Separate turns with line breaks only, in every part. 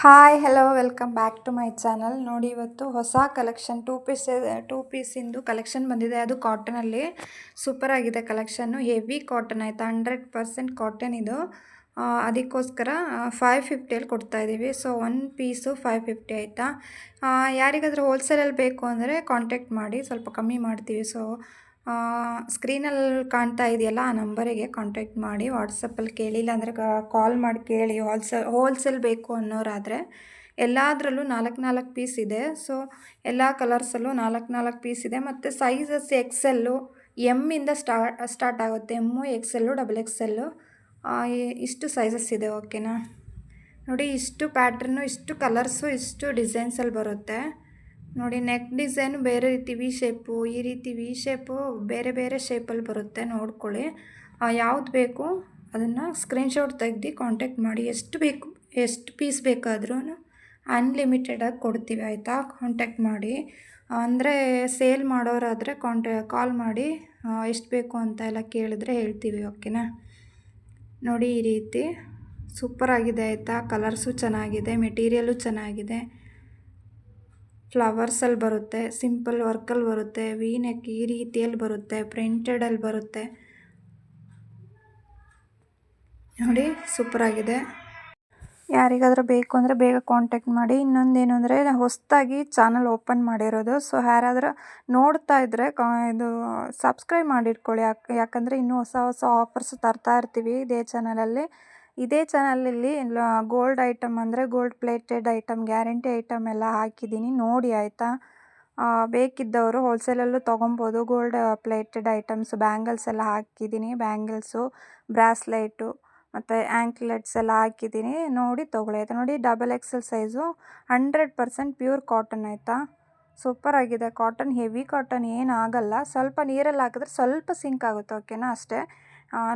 Hi hello welcome back to my channel. ನೋಡಿ, ಇವತ್ತು ಹೊಸ ಕಲೆಕ್ಷನ್ ಟೂ ಪೀಸಿಂದು ಕಲೆಕ್ಷನ್ ಬಂದಿದೆ. ಅದು ಕಾಟನಲ್ಲಿ ಸೂಪರ್ ಆಗಿದೆ ಕಲೆಕ್ಷನ್ನು. ಹೆವಿ ಕಾಟನ್ ಆಯಿತಾ, 100% ಕಾಟನ್ ಇದು. ಅದಕ್ಕೋಸ್ಕರ 550 ಕೊಡ್ತಾಯಿದ್ದೀವಿ. ಸೊ ಒಂದು ಪೀಸು 550 ಆಯಿತಾ. ಯಾರಿಗಾದರೂ ಹೋಲ್ಸೇಲಲ್ಲಿ ಬೇಕು ಅಂದರೆ ಕಾಂಟ್ಯಾಕ್ಟ್ ಮಾಡಿ, ಸ್ವಲ್ಪ ಕಮ್ಮಿ ಮಾಡ್ತೀವಿ. ಸೊ ಸ್ಕ್ರೀನಲ್ಲಿ ಕಾಣ್ತಾ ಇದೆಯಲ್ಲ, ಆ ನಂಬರಿಗೆ ಕಾಂಟ್ಯಾಕ್ಟ್ ಮಾಡಿ. ವಾಟ್ಸಪ್ಪಲ್ಲಿ ಕೇಳಿಲ್ಲ ಅಂದರೆ ಕಾಲ್ ಮಾಡಿ ಕೇಳಿ. ಹೋಲ್ಸೇಲ್ ಬೇಕು ಅನ್ನೋರಾದರೆ ಎಲ್ಲದರಲ್ಲೂ 4 ಪೀಸ್ ಇದೆ. ಸೊ ಎಲ್ಲ ಕಲರ್ಸಲ್ಲೂ 4 ಪೀಸ್ ಇದೆ. ಮತ್ತು ಸೈಜಸ್ ಎಕ್ಸೆಲ್ಲು, ಎಮ್ಮಿಂದ ಸ್ಟಾರ್ಟ್ ಆಗುತ್ತೆ. ಎಮ್ಮು, ಎಕ್ಸೆಲ್ಲು, XXL ಇಷ್ಟು ಸೈಜಸ್ ಇದೆ. ಓಕೆನಾ. ನೋಡಿ, ಇಷ್ಟು ಪ್ಯಾಟ್ರನ್ನು, ಇಷ್ಟು ಕಲರ್ಸು, ಇಷ್ಟು ಡಿಸೈನ್ಸಲ್ಲಿ ಬರುತ್ತೆ. ನೋಡಿ, ನೆಕ್ ಡಿಸೈನು ಬೇರೆ ರೀತಿ ವಿ ಶೇಪು, ಈ ರೀತಿ ವಿ ಶೇಪು ಬೇರೆ ಬೇರೆ ಶೇಪಲ್ಲಿ ಬರುತ್ತೆ. ನೋಡ್ಕೊಳ್ಳಿ, ಯಾವ್ದು ಬೇಕು ಅದನ್ನು ಸ್ಕ್ರೀನ್ಶಾಟ್ ತೆಗ್ದು ಕಾಂಟ್ಯಾಕ್ಟ್ ಮಾಡಿ. ಎಷ್ಟು ಪೀಸ್ ಬೇಕಾದ್ರೂ ಅನ್ಲಿಮಿಟೆಡಾಗಿ ಕೊಡ್ತೀವಿ ಆಯಿತಾ. ಕಾಂಟ್ಯಾಕ್ಟ್ ಮಾಡಿ. ಅಂದರೆ ಸೇಲ್ ಮಾಡೋರಾದರೆ ಕಾಲ್ ಮಾಡಿ ಎಷ್ಟು ಬೇಕು ಅಂತ ಎಲ್ಲ ಕೇಳಿದ್ರೆ ಹೇಳ್ತೀವಿ. ಓಕೆನಾ. ನೋಡಿ, ಈ ರೀತಿ ಸೂಪರಾಗಿದೆ ಆಯಿತಾ. ಕಲರ್ಸು ಚೆನ್ನಾಗಿದೆ, ಮೆಟೀರಿಯಲು ಚೆನ್ನಾಗಿದೆ. ಫ್ಲವರ್ಸಲ್ಲಿ ಬರುತ್ತೆ, ಸಿಂಪಲ್ ವರ್ಕಲ್ಲಿ ಬರುತ್ತೆ, ವಿ ನೆಕ್ ಈ ರೀತಿಯಲ್ಲಿ ಬರುತ್ತೆ, ಪ್ರಿಂಟೆಡಲ್ಲಿ ಬರುತ್ತೆ. ನೋಡಿ, ಸೂಪರಾಗಿದೆ. ಯಾರಿಗಾದರೂ ಬೇಕು ಅಂದರೆ ಬೇಗ ಕಾಂಟ್ಯಾಕ್ಟ್ ಮಾಡಿ. ಇನ್ನೊಂದೇನು ಅಂದರೆ, ಹೊಸದಾಗಿ ಚಾನಲ್ ಓಪನ್ ಮಾಡಿರೋದು. ಸೊ ಯಾರಾದರೂ ನೋಡ್ತಾ ಇದ್ದರೆ ಇದು ಸಬ್ಸ್ಕ್ರೈಬ್ ಮಾಡಿಟ್ಕೊಳ್ಳಿ. ಯಾಕಂದರೆ ಇನ್ನೂ ಹೊಸ ಆಫರ್ಸ್ ತರ್ತಾ ಇರ್ತೀವಿ ಇದೇ ಚಾನಲಲ್ಲಿ ಗೋಲ್ಡ್ ಐಟಮ್ ಅಂದರೆ gold plated item, guarantee item ಎಲ್ಲ ಹಾಕಿದ್ದೀನಿ, ನೋಡಿ ಆಯಿತಾ. ಬೇಕಿದ್ದವರು ಹೋಲ್ಸೇಲಲ್ಲೂ ತೊಗೊಬೋದು. ಗೋಲ್ಡ್ ಪ್ಲೇಟೆಡ್ ಐಟಮ್ಸ್, ಬ್ಯಾಂಗಲ್ಸ್ ಎಲ್ಲ ಹಾಕಿದ್ದೀನಿ. ಬ್ಯಾಂಗಲ್ಸು, ಬ್ರಾಸ್ಲೈಟು ಮತ್ತು ಆ್ಯಂಕ್ಲೆಟ್ಸ್ ಎಲ್ಲ ಹಾಕಿದ್ದೀನಿ. ನೋಡಿ ತೊಗೊಳ್ಳಿ ಆಯಿತಾ. ನೋಡಿ, XXL ಸೈಜು, 100% ಪ್ಯೂರ್ ಕಾಟನ್ ಆಯಿತಾ. ಸೂಪರಾಗಿದೆ ಕಾಟನ್, ಹೆವಿ ಕಾಟನ್ ಏನಾಗಲ್ಲ. ಸ್ವಲ್ಪ ನೀರಲ್ಲಿ ಹಾಕಿದ್ರೆ ಸ್ವಲ್ಪ ಸಿಂಕ್ ಆಗುತ್ತೆ. ಓಕೆನಾ, ಅಷ್ಟೇ.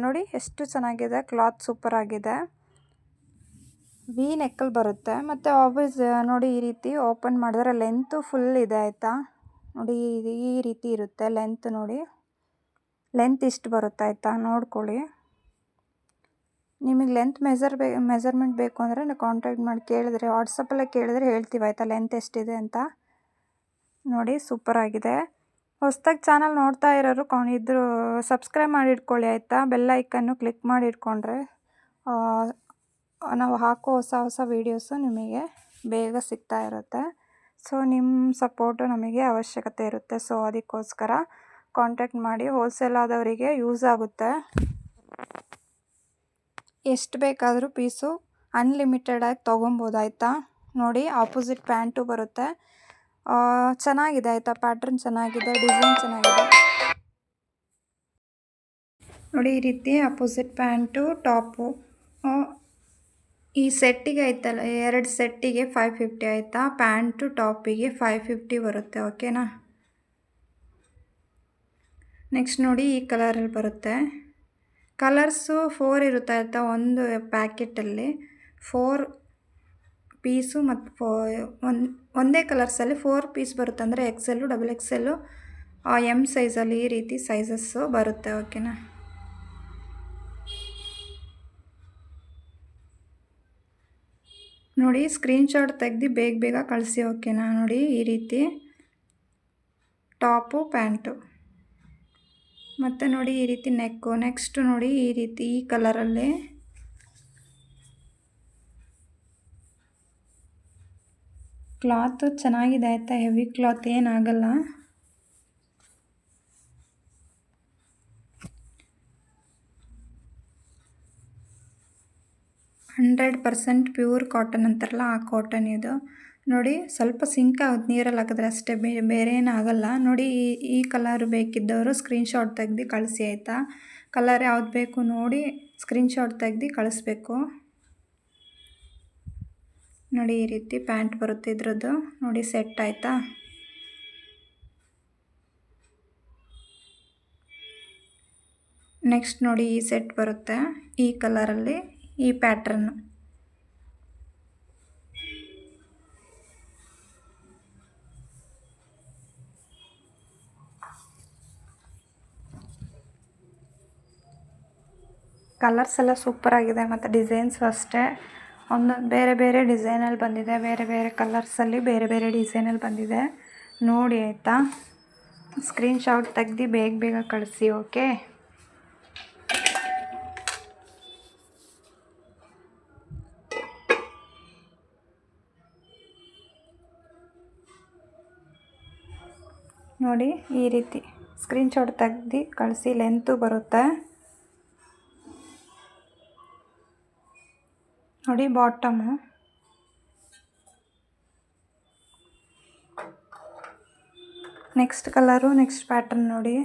ನೋಡಿ ಎಷ್ಟು ಚೆನ್ನಾಗಿದೆ ಕ್ಲಾತ್, ಸೂಪರಾಗಿದೆ. ವಿ ನೆಕ್ಕಲ್ಲಿ ಬರುತ್ತೆ. ಮತ್ತು ನೋಡಿ, ಈ ರೀತಿ ಓಪನ್ ಮಾಡಿದ್ರೆ ಲೆಂತು ಫುಲ್ ಇದೆ ಆಯಿತಾ. ನೋಡಿ, ಈ ರೀತಿ ಇರುತ್ತೆ ಲೆಂತ್. ನೋಡಿ, ಲೆಂತ್ ಇಷ್ಟು ಬರುತ್ತೆ ಆಯಿತಾ. ನೋಡ್ಕೊಳ್ಳಿ. ನಿಮಗೆ ಲೆಂತ್ ಮೆಜರ್ಮೆಂಟ್ ಬೇಕು ಅಂದರೆ ನೀವು ಕಾಂಟ್ಯಾಕ್ಟ್ ಮಾಡಿ ಕೇಳಿದ್ರೆ, ವಾಟ್ಸಪ್ಪಲ್ಲೇ ಕೇಳಿದ್ರೆ ಹೇಳ್ತೀವಿ ಆಯಿತಾ, ಲೆಂತ್ ಎಷ್ಟಿದೆ ಅಂತ. ನೋಡಿ, ಸೂಪರಾಗಿದೆ. ಹೊಸ್ದಾಗಿ ಚಾನಲ್ ನೋಡ್ತಾ ಇರೋರು ಇದ್ದರೂ ಸಬ್ಸ್ಕ್ರೈಬ್ ಮಾಡಿ ಇಟ್ಕೊಳ್ಳಿ ಆಯಿತಾ. ಬೆಲ್ ಐಕನ್ನು ಕ್ಲಿಕ್ ಮಾಡಿ ಇಟ್ಕೊಂಡ್ರೆ ನಾವು ಹಾಕೋ ಹೊಸ ವೀಡಿಯೋಸು ನಿಮಗೆ ಬೇಗ ಸಿಗ್ತಾ ಇರುತ್ತೆ. ಸೊ ನಿಮ್ಮ ಸಪೋರ್ಟು ನಮಗೆ ಅವಶ್ಯಕತೆ ಇರುತ್ತೆ. ಸೊ ಅದಕ್ಕೋಸ್ಕರ ಕಾಂಟ್ಯಾಕ್ಟ್ ಮಾಡಿ. ಹೋಲ್ಸೇಲ್ ಆದವರಿಗೆ ಯೂಸ್ ಆಗುತ್ತೆ. ಎಷ್ಟು ಬೇಕಾದರೂ ಪೀಸು ಅನ್ಲಿಮಿಟೆಡಾಗಿ ತೊಗೊಬೋದು ಆಯಿತಾ. ನೋಡಿ, ಆಪೋಸಿಟ್ ಪ್ಯಾಂಟು ಬರುತ್ತೆ. ಚೆನ್ನಾಗಿದೆ ಆಯಿತಾ. ಪ್ಯಾಟ್ರನ್ ಚೆನ್ನಾಗಿದೆ, ಡಿಸೈನ್ ಚೆನ್ನಾಗಿದೆ. ನೋಡಿ, ಈ ರೀತಿ ಅಪೋಸಿಟ್ ಪ್ಯಾಂಟು, ಟಾಪು ಈ ಸೆಟ್ಟಿಗೆ ಆಯ್ತಲ್ಲ, 2 ಸೆಟ್ಟಿಗೆ 550 ಆಯಿತಾ. ಪ್ಯಾಂಟು ಟಾಪಿಗೆ 550 ಬರುತ್ತೆ. ಓಕೆನಾ. ನೆಕ್ಸ್ಟ್ ನೋಡಿ, ಈ ಕಲರಲ್ಲಿ ಬರುತ್ತೆ. ಕಲರ್ಸು 4 ಇರುತ್ತೆ ಆಯಿತಾ. ಒಂದು ಪ್ಯಾಕೆಟಲ್ಲಿ 4 ಪೀಸು ಮತ್ತು ಒಂದೇ ಕಲರ್ಸಲ್ಲಿ 4 ಪೀಸ್ ಬರುತ್ತೆ. ಅಂದರೆ XL, XXL, M ಸೈಜಲ್ಲಿ ಈ ರೀತಿ ಸೈಜಸ್ಸು ಬರುತ್ತೆ. ಓಕೆನಾ. ನೋಡಿ, ಸ್ಕ್ರೀನ್ಶಾಟ್ ತೆಗ್ದು ಬೇಗ ಕಳಿಸಿ. ಓಕೆನಾ. ನೋಡಿ, ಈ ರೀತಿ ಟಾಪು, ಪ್ಯಾಂಟು, ಮತ್ತು ನೋಡಿ ಈ ರೀತಿ ನೆಕ್ಕು. ನೆಕ್ಸ್ಟ್ ನೋಡಿ, ಈ ರೀತಿ ಈ ಕಲರಲ್ಲಿ ಕ್ಲಾತು ಚೆನ್ನಾಗಿದೆ ಆಯಿತಾ. ಹೆವಿ ಕ್ಲಾತ್ ಏನಾಗಲ್ಲ. %100% ಪ್ಯೂರ್ ಕಾಟನ್ ಅಂತಾರಲ್ಲ, ಆ ಕಾಟನ್ ಇದು. ನೋಡಿ, ಸ್ವಲ್ಪ ಸಿಂಕ್ ಆಗುತ್ತೆ ನೀರಲ್ಲಿ ಹಾಕಿದ್ರೆ ಅಷ್ಟೇ, ಬೇರೆ ಏನಾಗಲ್ಲ. ನೋಡಿ, ಈ ಕಲರ್ ಬೇಕಿದ್ದವರು ಸ್ಕ್ರೀನ್ಶಾಟ್ ತೆಗ್ದು ಕಳಿಸಿ ಆಯಿತಾ. ಕಲರ್ ಯಾವ್ದು ಬೇಕು ನೋಡಿ ಸ್ಕ್ರೀನ್ಶಾಟ್ ತೆಗ್ದು ಕಳಿಸ್ಬೇಕು. ನೋಡಿ, ಈ ರೀತಿ ಪ್ಯಾಂಟ್ ಬರುತ್ತೆ ಇದ್ರದ್ದು. ನೋಡಿ, ಸೆಟ್ ಆಯಿತಾ. ನೆಕ್ಸ್ಟ್ ನೋಡಿ, ಈ ಸೆಟ್ ಬರುತ್ತೆ ಈ ಕಲರಲ್ಲಿ, ಈ ಪ್ಯಾಟ್ರನ್ನು. ಕಲರ್ಸ್ ಎಲ್ಲ ಸೂಪರಾಗಿದೆ. ಮತ್ತು ಡಿಸೈನ್ಸು ಅಷ್ಟೇ. ಒಂದೊಂದು ಬೇರೆ ಬೇರೆ ಡಿಸೈನಲ್ಲಿ ಬಂದಿದೆ, ಬೇರೆ ಬೇರೆ ಕಲರ್ಸಲ್ಲಿ ಬೇರೆ ಬೇರೆ ಡಿಸೈನಲ್ಲಿ ಬಂದಿದೆ. ನೋಡಿ ಆಯಿತಾ. ಸ್ಕ್ರೀನ್ಶಾಟ್ ತೆಗ್ದು ಬೇಗ ಬೇಗ ಕಳಿಸಿ. ಓಕೆ. ನೋಡಿ ಈ ರೀತಿ ಸ್ಕ್ರೀನ್ಶಾಟ್ ತೆಗ್ದು ಕಳಿಸಿ. ಲೆಂತು ಬರುತ್ತೆ ನೋಡಿ. Bottom next colour, next pattern ನೋಡಿ.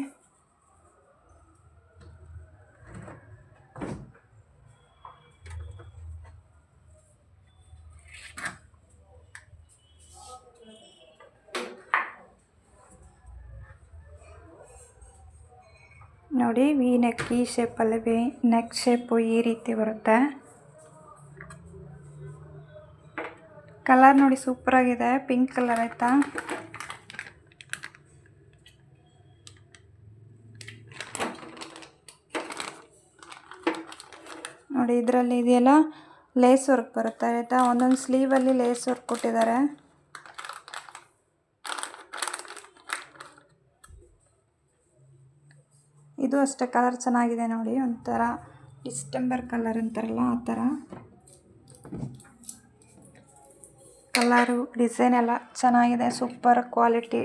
ನೋಡಿ ವಿ ನೆಕ್, ಈ ಶೇಪಲ್ಲಿ ನೆಕ್ ಶೇಪು ಈ ರೀತಿ ಬರುತ್ತೆ. ಕಲರ್ ನೋಡಿ ಸೂಪರಾಗಿದೆ, ಪಿಂಕ್ ಕಲರ್ ಆಯಿತಾ. ನೋಡಿ ಇದರಲ್ಲಿ ಇದೆಯಲ್ಲ ಲೇಸ್ ವರ್ಕ್ ಬರುತ್ತೆ ಆಯಿತಾ. ಒಂದೊಂದು ಸ್ಲೀವಲ್ಲಿ ಲೇಸ್ ವರ್ಕ್ ಕೊಟ್ಟಿದ್ದಾರೆ. ಇದು ಅಷ್ಟೇ ಕಲರ್ ಚೆನ್ನಾಗಿದೆ ನೋಡಿ. ಒಂಥರ ಡಿಸ್ಟೆಂಬರ್ ಕಲರ್ ಅಂತಾರಲ್ಲ ಆ ಥರ ಕಲರು, ಡಿಸೈನ್ ಎಲ್ಲ ಚೆನ್ನಾಗಿದೆ. Super quality.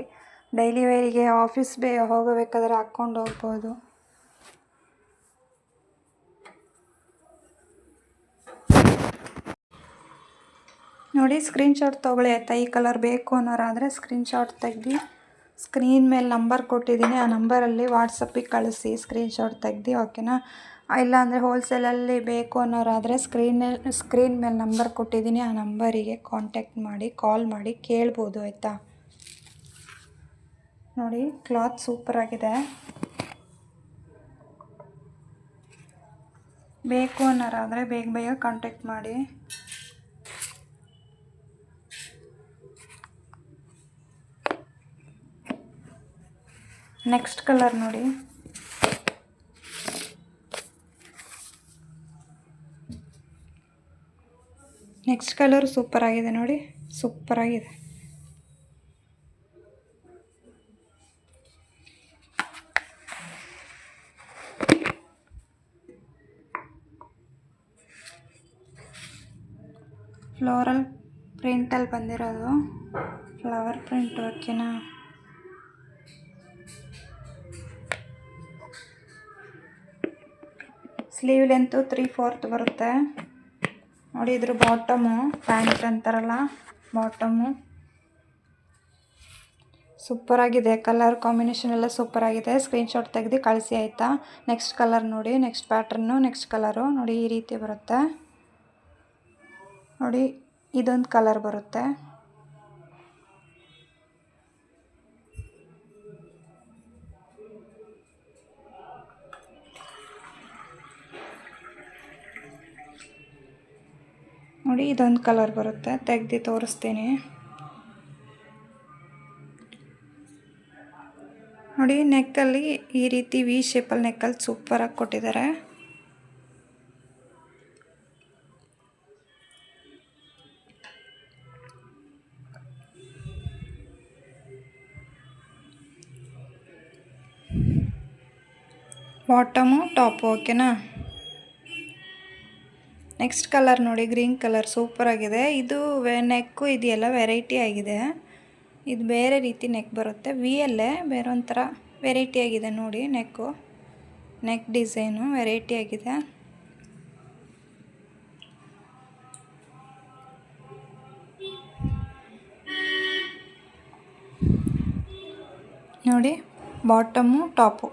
ಡೈಲಿ ವೇರಿಗೆ, ಆಫೀಸ್ ಹೋಗಬೇಕಾದ್ರೆ ಹಾಕ್ಕೊಂಡು ಹೋಗ್ಬೋದು. ನೋಡಿ ಸ್ಕ್ರೀನ್ಶಾಟ್ ತೊಗೊಳ್ಳಿ ಆಯಿತಾ. ಈ ಕಲರ್ ಬೇಕು ಅನ್ನೋರಾದರೆ ಸ್ಕ್ರೀನ್ಶಾಟ್ ತೆಗ್ದು ಸ್ಕ್ರೀನ್ ಮೇಲೆ ನಂಬರ್ ಕೊಟ್ಟಿದ್ದೀನಿ, ಆ ನಂಬರಲ್ಲಿ ವಾಟ್ಸಪ್ಪಿಗೆ ಕಳಿಸಿ ಸ್ಕ್ರೀನ್ಶಾಟ್ ತೆಗ್ದು. ಓಕೆನಾ. ಇಲ್ಲಾಂದರೆ ಹೋಲ್ಸೇಲಲ್ಲಿ ಬೇಕು ಅನ್ನೋರಾದರೆ ಸ್ಕ್ರೀನ್ ಮೇಲೆ ನಂಬರ್ ಕೊಟ್ಟಿದ್ದೀನಿ, ಆ ನಂಬರಿಗೆ ಕಾಂಟ್ಯಾಕ್ಟ್ ಮಾಡಿ, ಕಾಲ್ ಮಾಡಿ ಕೇಳ್ಬೋದು ಆಯಿತಾ. ನೋಡಿ ಕ್ಲಾತ್ ಸೂಪರಾಗಿದೆ. ಬೇಕು ಅನ್ನೋರಾದರೆ ಬೇಗ ಬೇಗ ಕಾಂಟ್ಯಾಕ್ಟ್ ಮಾಡಿ. ನೆಕ್ಸ್ಟ್ ಕಲರ್ ನೋಡಿ. ನೆಕ್ಸ್ಟ್ ಕಲರ್ ಸೂಪರಾಗಿದೆ ನೋಡಿ, ಸೂಪರಾಗಿದೆ. ಫ್ಲೋರಲ್ ಪ್ರಿಂಟಲ್ಲಿ ಬಂದಿರೋದು, ಫ್ಲವರ್ ಪ್ರಿಂಟ್. ಓಕೆನಾ. ಸ್ಲೀವ್ ಲೆಂತು 3/4 ಬರುತ್ತೆ ನೋಡಿ. ಇದ್ರ ಬಾಟಮು, ಪ್ಯಾಂಟ್ ಅಂತಾರಲ್ಲ ಬಾಟಮು, ಸೂಪರಾಗಿದೆ. ಕಲರ್ ಕಾಂಬಿನೇಷನ್ ಎಲ್ಲ ಸೂಪರಾಗಿದೆ. ಸ್ಕ್ರೀನ್ಶಾಟ್ ತೆಗೆದು ಕಳಿಸಿ ಆಯಿತಾ. ನೆಕ್ಸ್ಟ್ ಕಲರ್ ನೋಡಿ, ನೆಕ್ಸ್ಟ್ ಪ್ಯಾಟ್ರನ್ನು, ನೆಕ್ಸ್ಟ್ ಕಲರು ನೋಡಿ ಈ ರೀತಿ ಬರುತ್ತೆ ನೋಡಿ. ಇದೊಂದು ಕಲರ್ ಬರುತ್ತೆ. ನೋಡಿ ಇದೊಂದು ಕಲರ್ ಬರುತ್ತೆ, ತೆಗ್ದು ತೋರಿಸ್ತೀನಿ ನೋಡಿ. ನೆಕ್ಕಲ್ಲಿ ಈ ರೀತಿ ವಿ ಶೇಪಲ್ಲಿ ನೆಕ್ಕಲ್ಲಿ ಸೂಪರಾಗಿ ಕೊಟ್ಟಿದ್ದಾರೆ. Bottom, top. ಓಕೆನಾ. ನೆಕ್ಸ್ಟ್ ಕಲರ್ ನೋಡಿ, ಗ್ರೀನ್ ಕಲರ್ ಸೂಪರಾಗಿದೆ. ಇದು ನೆಕ್ಕು ಇದೆಯಲ್ಲ ವೆರೈಟಿ ಆಗಿದೆ. ಇದು ಬೇರೆ ರೀತಿ ನೆಕ್ ಬರುತ್ತೆ, ವಿಯಲ್ಲೇ ಬೇರೆ ಒಂಥರ ವೆರೈಟಿ ಆಗಿದೆ ನೋಡಿ. ನೆಕ್ ಡಿಸೈನು ವೆರೈಟಿ ಆಗಿದೆ. ನೋಡಿ ಬಾಟಮು, ಟಾಪು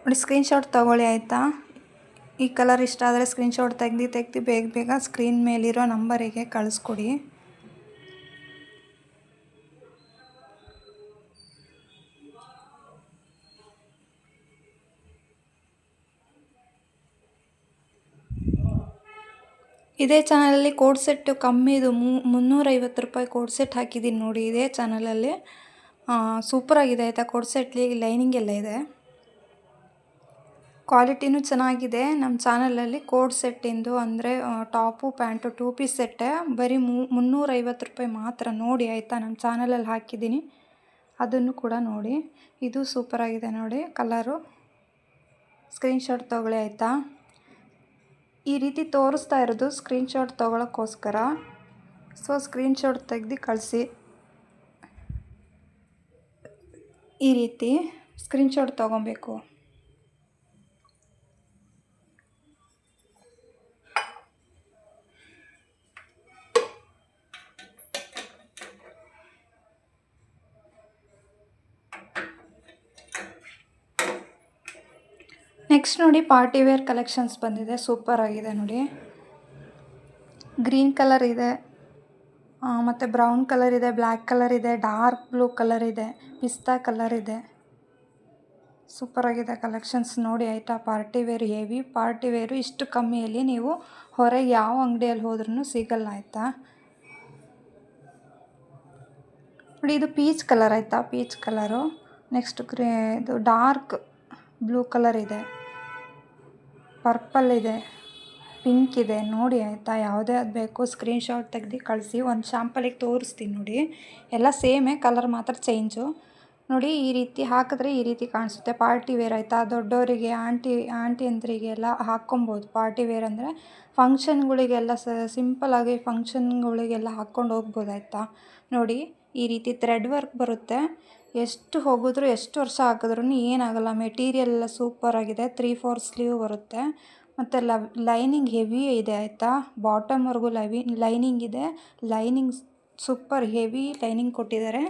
ನೋಡಿ. ಸ್ಕ್ರೀನ್ಶಾಟ್ ತೊಗೊಳ್ಳಿ ಆಯಿತಾ. ಈ ಕಲರ್ ಇಷ್ಟ ಆದರೆ ಸ್ಕ್ರೀನ್ಶಾಟ್ ತೆಗ್ದು ಬೇಗ ಬೇಗ ಸ್ಕ್ರೀನ್ ಮೇಲಿರೋ ನಂಬರಿಗೆ ಕಳಿಸ್ಕೊಡಿ. ಇದೇ ಚಾನಲಲ್ಲಿ ಕೋಡ್ ಸೆಟ್ಟು ಕಮ್ಮಿದು 350 ರೂಪಾಯಿ ಕೋಡ್ ಸೆಟ್ ಹಾಕಿದ್ದೀನಿ ನೋಡಿ. ಇದೇ ಚಾನಲಲ್ಲಿ ಸೂಪರಾಗಿದೆ ಆಯಿತಾ. ಕೋಡ್ ಸೆಟ್ಲಿ ಲೈನಿಂಗ್ ಎಲ್ಲ ಇದೆ. ಕ್ವಾಲಿಟಿನೂ ಚೆನ್ನಾಗಿದೆ. ನಮ್ಮ ಚಾನಲಲ್ಲಿ ಕೋಡ್ ಸೆಟ್ಟಿಂದು ಅಂದರೆ ಟಾಪು ಪ್ಯಾಂಟು 2 ಪೀಸ್ ಸೆಟ್ಟೇ ಬರೀ 350 ರೂಪಾಯಿ ಮಾತ್ರ. ನೋಡಿ ಆಯಿತಾ, ನಮ್ಮ ಚಾನಲಲ್ಲಿ ಹಾಕಿದ್ದೀನಿ, ಅದನ್ನು ಕೂಡ ನೋಡಿ. ಇದು ಸೂಪರಾಗಿದೆ ನೋಡಿ ಕಲರು. ಸ್ಕ್ರೀನ್ಶಾಟ್ ತೊಗೊಳ್ಳಿ ಆಯಿತಾ. ಈ ರೀತಿ ತೋರಿಸ್ತಾ ಇರೋದು ಸ್ಕ್ರೀನ್ಶಾಟ್ ತೊಗೊಳಕ್ಕೋಸ್ಕರ. ಸೊ ಸ್ಕ್ರೀನ್ಶಾಟ್ ತೆಗೆದು ಕಳಿಸಿ. ಈ ರೀತಿ ಸ್ಕ್ರೀನ್ಶಾಟ್ ತೊಗೊಬೇಕು. ನೆಕ್ಸ್ಟ್ ನೋಡಿ ಪಾರ್ಟಿ ವೇರ್ ಕಲೆಕ್ಷನ್ಸ್ ಬಂದಿದೆ. ಸೂಪರ್ ಆಗಿದೆ ನೋಡಿ. ಗ್ರೀನ್ ಕಲರ್ ಇದೆ, ಮತ್ತು ಬ್ರೌನ್ ಕಲರ್ ಇದೆ, ಬ್ಲ್ಯಾಕ್ ಕಲರ್ ಇದೆ, ಡಾರ್ಕ್ ಬ್ಲೂ ಕಲರ್ ಇದೆ, ಪಿಸ್ತಾ ಕಲರ್ ಇದೆ. ಸೂಪರಾಗಿದೆ ಕಲೆಕ್ಷನ್ಸ್ ನೋಡಿ ಆಯಿತಾ. Party wear, heavy party wear. ಇಷ್ಟು ಕಮ್ಮಿಯಲ್ಲಿ ನೀವು ಹೊರಗೆ ಯಾವ ಅಂಗಡಿಯಲ್ಲಿ ಹೋದ್ರೂ ಸಿಗಲ್ಲ ಆಯಿತಾ. ನೋಡಿ ಇದು ಪೀಚ್ ಕಲರ್ ಆಯಿತಾ, ಪೀಚ್ ಕಲರು. ನೆಕ್ಸ್ಟ್ ಇದು ಡಾರ್ಕ್ ಬ್ಲೂ ಕಲರ್ ಇದೆ, ಪರ್ಪಲ್ ಇದೆ, ಪಿಂಕ್ ಇದೆ. ನೋಡಿ ಆಯಿತಾ, ಯಾವುದೇ ಅದು ಬೇಕು ಸ್ಕ್ರೀನ್ಶಾಟ್ ತೆಗೆದು ಕಳಿಸಿ. ಒಂದು ಶಾಂಪಲಿಗೆ ತೋರಿಸ್ತೀನಿ ನೋಡಿ. ಎಲ್ಲ ಸೇಮೇ, ಕಲರ್ ಮಾತ್ರ ಚೇಂಜು. ನೋಡಿ ಈ ರೀತಿ ಹಾಕಿದ್ರೆ ಈ ರೀತಿ ಕಾಣಿಸುತ್ತೆ. ಪಾರ್ಟಿ ವೇರ್ ಆಯಿತಾ. ದೊಡ್ಡವರಿಗೆ ಆಂಟಿಯಂದ್ರಿಗೆ ಎಲ್ಲ ಹಾಕ್ಕೊಬೋದು. ಪಾರ್ಟಿ ವೇರ್ ಅಂದರೆ ಫಂಕ್ಷನ್ಗಳಿಗೆಲ್ಲ ಸಿಂಪಲಾಗಿ ಫಂಕ್ಷನ್ಗಳಿಗೆಲ್ಲ ಹಾಕ್ಕೊಂಡು ಹೋಗ್ಬೋದು ಆಯಿತಾ. ನೋಡಿ ಈ ರೀತಿ ಥ್ರೆಡ್ ವರ್ಕ್ ಬರುತ್ತೆ. ಎಷ್ಟು ಹೋಗಿದ್ರು ಎಷ್ಟು ವರ್ಷ ಹಾಕಿದ್ರೂ ಏನಾಗಲ್ಲ. ಮೆಟೀರಿಯಲ್ ಎಲ್ಲ ಸೂಪರಾಗಿದೆ. 3/4 ಸ್ಲೀವ್ ಬರುತ್ತೆ. ಮತ್ತು ಲೈನಿಂಗ್ ಹೆವಿ ಇದೆ ಆಯಿತಾ. ಬಾಟಮ್ವರೆಗೂ ಲೈನಿಂಗ್ ಇದೆ. ಲೈನಿಂಗ್ ಸೂಪರ್ ಹೆವಿ ಲೈನಿಂಗ್ ಕೊಟ್ಟಿದ್ದಾರೆ.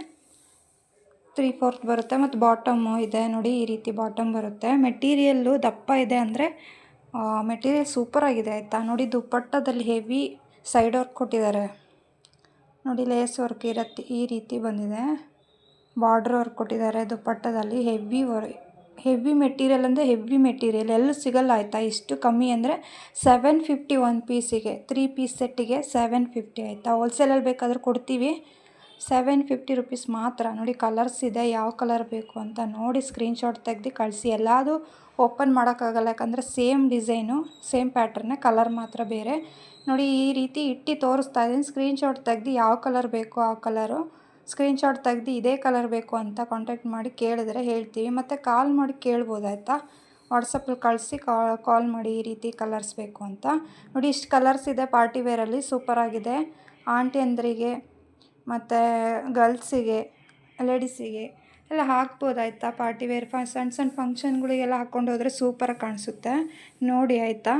3/4 ಬರುತ್ತೆ. ಮತ್ತು ಬಾಟಮ್ಮು ಇದೆ ನೋಡಿ, ಈ ರೀತಿ ಬಾಟಮ್ ಬರುತ್ತೆ. ಮೆಟೀರಿಯಲ್ಲು ದಪ್ಪ ಇದೆ ಅಂದರೆ ಮೆಟೀರಿಯಲ್ ಸೂಪರಾಗಿದೆ ಆಯಿತಾ. ನೋಡಿ ದುಪ್ಪಟ್ಟದಲ್ಲಿ ಹೆವಿ ಸೈಡ್ ವರ್ಕ್ ಕೊಟ್ಟಿದ್ದಾರೆ ನೋಡಿ. ಲೇಸ್ ವರ್ಕ್ ಇರುತ್ತೆ, ಈ ರೀತಿ ಬಂದಿದೆ. ಬಾರ್ಡ್ರ್ ವರ್ಕ್ ಕೊಟ್ಟಿದ್ದಾರೆ ದುಪ್ಪಟ್ಟದಲ್ಲಿ. ಹೆವಿ ಮೆಟೀರಿಯಲ್ ಅಂದರೆ ಹೆವಿ ಮೆಟೀರಿಯಲ್ ಎಲ್ಲೂ ಸಿಗಲ್ಲ ಆಯಿತಾ. ಇಷ್ಟು ಕಮ್ಮಿ ಅಂದರೆ 750 1 ಪೀಸಿಗೆ. 3 ಪೀಸ್ ಸೆಟ್ಟಿಗೆ 750 ಆಯಿತಾ. ಹೋಲ್ಸೇಲಲ್ಲಿ ಬೇಕಾದರೂ ಕೊಡ್ತೀವಿ. 750 ರುಪೀಸ್ ಮಾತ್ರ. ನೋಡಿ ಕಲರ್ಸ್ ಇದೆ, ಯಾವ ಕಲರ್ ಬೇಕು ಅಂತ ನೋಡಿ ಸ್ಕ್ರೀನ್ಶಾಟ್ ತೆಗೆದು ಕಳಿಸಿ. ಎಲ್ಲದೂ ಓಪನ್ ಮಾಡೋಕ್ಕಾಗಲ್ಲ, ಯಾಕಂದರೆ ಸೇಮ್ ಡಿಸೈನು ಸೇಮ್ ಪ್ಯಾಟ್ರನ್ನೇ, ಕಲರ್ ಮಾತ್ರ ಬೇರೆ. ನೋಡಿ ಈ ರೀತಿ ಇಟ್ಟು ತೋರಿಸ್ತಾ ಇದ್ದೀನಿ. ಸ್ಕ್ರೀನ್ಶಾಟ್ ತೆಗೆದು ಯಾವ ಕಲರ್ ಬೇಕೋ ಆ ಕಲರು ಸ್ಕ್ರೀನ್ಶಾಟ್ ತೆಗೆದು ಇದೇ ಕಲರ್ ಬೇಕು ಅಂತ ಕಾಂಟ್ಯಾಕ್ಟ್ ಮಾಡಿ ಕೇಳಿದ್ರೆ ಹೇಳ್ತೀವಿ. ಮತ್ತು ಕಾಲ್ ಮಾಡಿ ಕೇಳ್ಬೋದು ಆಯಿತಾ. ವಾಟ್ಸಪ್ಪಲ್ಲಿ ಕಳಿಸಿ ಕಾಲ್ ಮಾಡಿ ಈ ರೀತಿ ಕಲರ್ಸ್ ಬೇಕು ಅಂತ. ನೋಡಿ ಇಷ್ಟು ಕಲರ್ಸ್ ಇದೆ ಪಾರ್ಟಿ ವೇರಲ್ಲಿ. ಸೂಪರಾಗಿದೆ. ಆಂಟಿಯಂದ್ರಿಗೆ ಮತ್ತು ಗರ್ಲ್ಸಿಗೆ, ಲೇಡೀಸಿಗೆ ಎಲ್ಲ ಹಾಕ್ಬೋದು ಆಯಿತಾ. ಪಾರ್ಟಿ ವೇರ್ ಸಣ್ಣ ಸಣ್ಣ ಫಂಕ್ಷನ್ಗಳಿಗೆಲ್ಲ ಹಾಕ್ಕೊಂಡು ಹೋದರೆ ಸೂಪರಾಗಿ ಕಾಣಿಸುತ್ತೆ ನೋಡಿ ಆಯಿತಾ.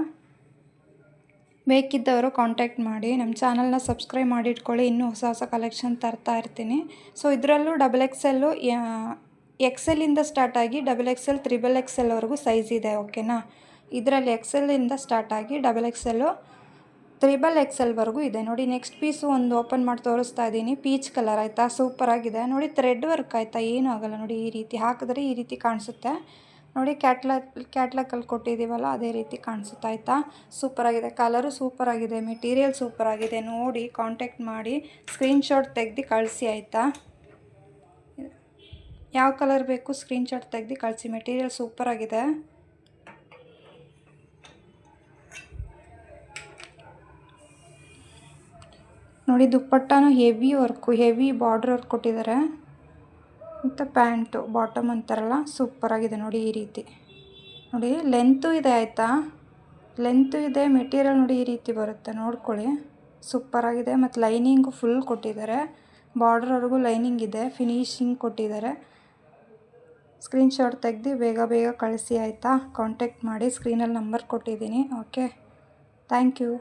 ಬೇಕಿದ್ದವರು ಕಾಂಟ್ಯಾಕ್ಟ್ ಮಾಡಿ. ನಮ್ಮ ಚಾನಲ್ನ ಸಬ್ಸ್ಕ್ರೈಬ್ ಮಾಡಿ ಇಟ್ಕೊಳ್ಳಿ. ಇನ್ನೂ ಹೊಸ ಹೊಸ ಕಲೆಕ್ಷನ್ ತರ್ತಾ ಇರ್ತೀನಿ. ಸೊ ಇದರಲ್ಲೂ XXL, XLಯಿಂದ ಸ್ಟಾರ್ಟ್ ಆಗಿ XXL, XXXLವರೆಗೂ ಸೈಜ್ ಇದೆ ಓಕೆನಾ. ಇದರಲ್ಲಿ XLಯಿಂದ ಸ್ಟಾರ್ಟ್ ಆಗಿ XXL, XXXLವರೆಗೂ ಇದೆ ನೋಡಿ. ನೆಕ್ಸ್ಟ್ ಪೀಸು ಒಂದು ಓಪನ್ ಮಾಡಿ ತೋರಿಸ್ತಾ ಇದ್ದೀನಿ. ಪೀಚ್ ಕಲರ್ ಆಯಿತಾ, ಸೂಪರಾಗಿದೆ ನೋಡಿ. ಥ್ರೆಡ್ ವರ್ಕ್ ಆಯಿತಾ, ಏನೂ ಆಗೋಲ್ಲ ನೋಡಿ. ಈ ರೀತಿ ಹಾಕಿದ್ರೆ ಈ ರೀತಿ ಕಾಣಿಸುತ್ತೆ ನೋಡಿ. ಕ್ಯಾಟ್ಲಾಗಲ್ಲಿ ಕೊಟ್ಟಿದ್ದೀವಲ್ಲ ಅದೇ ರೀತಿ ಕಾಣಿಸುತ್ತೆ ಆಯಿತಾ. ಸೂಪರಾಗಿದೆ. ಕಲರು ಸೂಪರಾಗಿದೆ, ಮೆಟೀರಿಯಲ್ ಸೂಪರಾಗಿದೆ. ನೋಡಿ ಕಾಂಟ್ಯಾಕ್ಟ್ ಮಾಡಿ ಸ್ಕ್ರೀನ್ಶಾಟ್ ತೆಗೆದು ಕಳಿಸಿ ಆಯಿತಾ. ಯಾವ ಕಲರ್ ಬೇಕು ಸ್ಕ್ರೀನ್ಶಾಟ್ ತೆಗೆದು ಕಳಿಸಿ. ಮೆಟೀರಿಯಲ್ ಸೂಪರಾಗಿದೆ. ನೋಡಿ ದುಪ್ಪಟ್ಟನೂ heavy work, heavy border work ಕೊಟ್ಟಿದ್ದಾರೆ. ಮತ್ತು ಪ್ಯಾಂಟು ಬಾಟಮ್ ಅಂತಾರಲ್ಲ, ಸೂಪರಾಗಿದೆ ನೋಡಿ. ಈ ರೀತಿ ನೋಡಿ ಲೆಂತು ಇದೆ ಆಯಿತಾ. ಲೆಂತು ಇದೆ. ಮೆಟೀರಿಯಲ್ ನೋಡಿ ಈ ರೀತಿ ಬರುತ್ತೆ, ನೋಡ್ಕೊಳ್ಳಿ. ಸೂಪರಾಗಿದೆ. ಮತ್ತು ಲೈನಿಂಗು ಫುಲ್ ಕೊಟ್ಟಿದ್ದಾರೆ. ಬಾರ್ಡ್ರ್ವರೆಗೂ ಲೈನಿಂಗ್ ಇದೆ. ಫಿನಿಶಿಂಗ್ ಕೊಟ್ಟಿದ್ದಾರೆ. ಸ್ಕ್ರೀನ್ಶಾಟ್ ತೆಗೆದು ಬೇಗ ಕಳಿಸಿ ಆಯಿತಾ. ಕಾಂಟ್ಯಾಕ್ಟ್ ಮಾಡಿ. ಸ್ಕ್ರೀನಲ್ಲಿ ನಂಬರ್ ಕೊಟ್ಟಿದ್ದೀನಿ. Okay, thank you.